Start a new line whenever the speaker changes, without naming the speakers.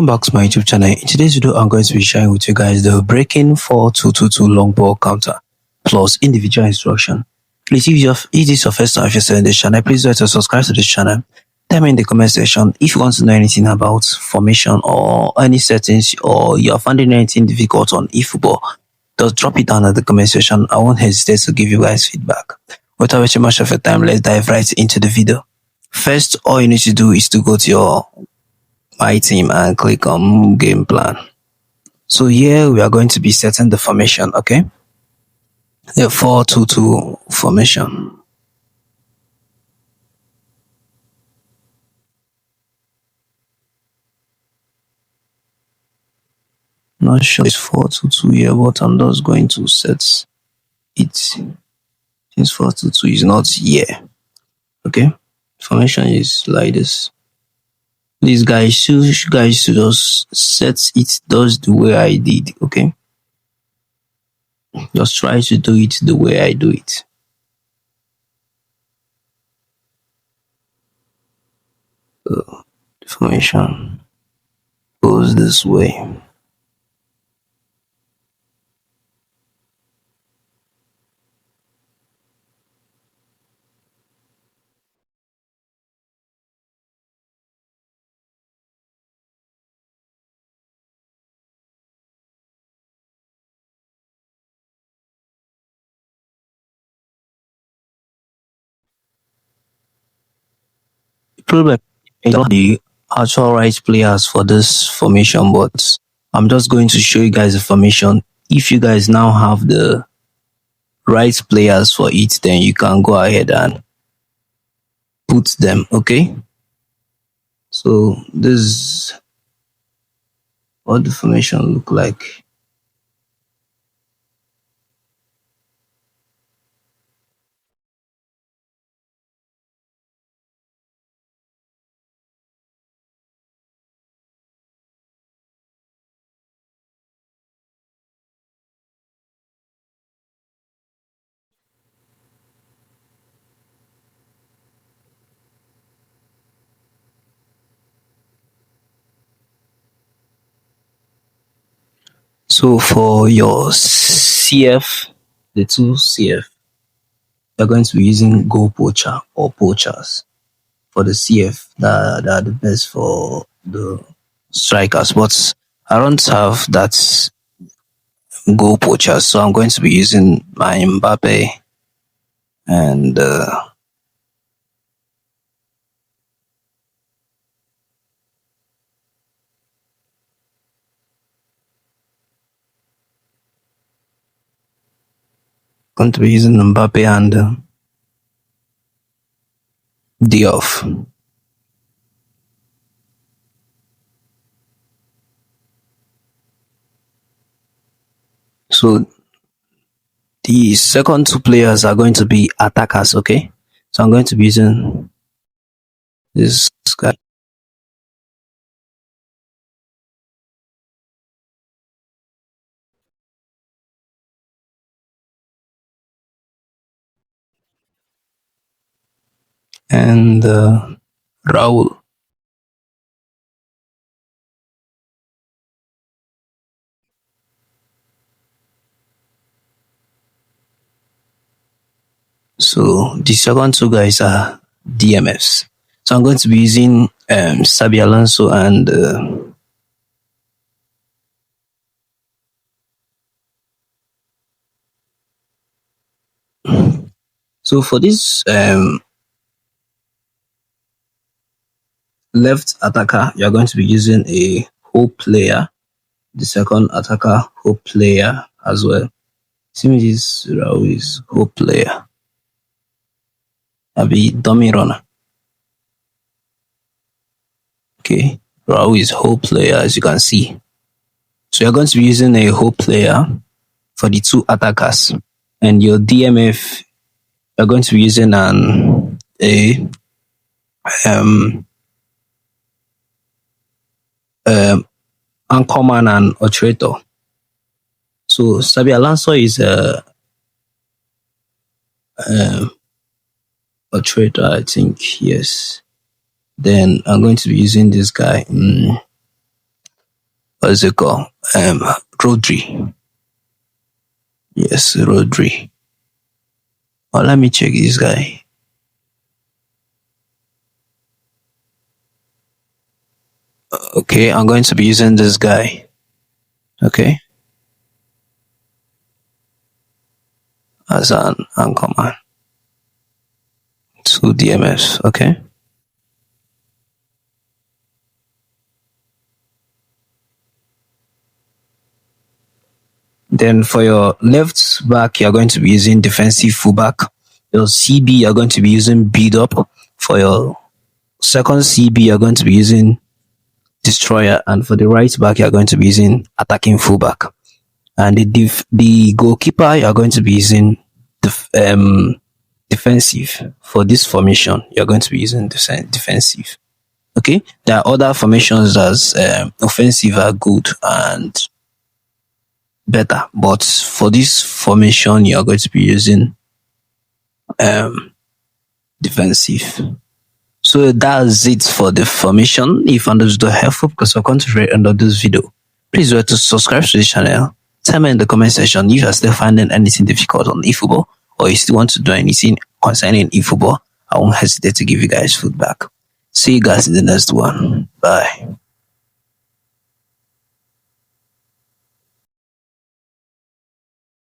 welcome back to my YouTube channel. In today's video, I'm going to be sharing with you guys the breaking 4222 long ball counter plus individual instruction. Please, if this is your first time visiting this channel, please do it to subscribe to this channel. Tell me in the comment section if you want to know anything about formation or any settings, or you are finding anything difficult on eFootball. Just drop it down in the comment section. I won't hesitate to give you guys feedback. Without wasting much of your time, let's dive right into the video. First, all you need to do is to go to your My Team and click on Game Plan. So here we are going to be setting the formation, okay? The 4-2-2 formation. Not sure it's 4-2-2 here, but I'm just going to set it since 4-2-2 is not here. Okay, formation is like this. Please guys, you guys should just set it just the way I did. Okay, just try to do it the way I do it. So the formation goes this way. Problem is not the actual right players for this formation, but I'm just going to show you guys the formation. If you guys now have the right players for it, then you can go ahead and put them. Okay, so this is what the formation look like. So for your CF, the two CF, you're going to be using goal poacher or poachers for the CF that are the best for the strikers, but I don't have that goal poachers, so I'm going to be using my Mbappe and going to be using Mbappe and Diouf. So the second two players are going to be attackers, okay? So I'm going to be using this guy. And Raul. So the second two guys are DMFs. So I'm going to be using Xabi Alonso and so for this left attacker, you're going to be using a hope player. The second attacker, hope player as well. See this Raul is hope player. I'll be dummy runner. Okay, Raul is hope player, as you can see. So you're going to be using a hope player for the two attackers, and your DMF, you're going to be using a anchorman and operator. So Xabi Alonso is a operator, I think. Yes. Then I'm going to be using this guy. what's it called? Rodri. Yes, Rodri. Oh, let me check this guy. Okay, I'm going to be using this guy. Okay, as an anchorman. Two DMS. Okay. Then for your left back, you're going to be using defensive fullback. Your CB, you're going to be using beat up. For your second CB, you're going to be using destroyer. And for the right back, you're going to be using attacking fullback. And the goalkeeper, you're going to be using defensive. For this formation, you're going to be using defensive. Okay, there are other formations as offensive are good and better, but for this formation you're going to be using defensive. So that's it for the formation. If you found this video helpful, because we're going to read under this video, please remember to subscribe to the channel. Tell me in the comment section if you're still finding anything difficult on eFootball, or you still want to do anything concerning eFootball. I won't hesitate to give you guys feedback. See you guys in the next one. Bye.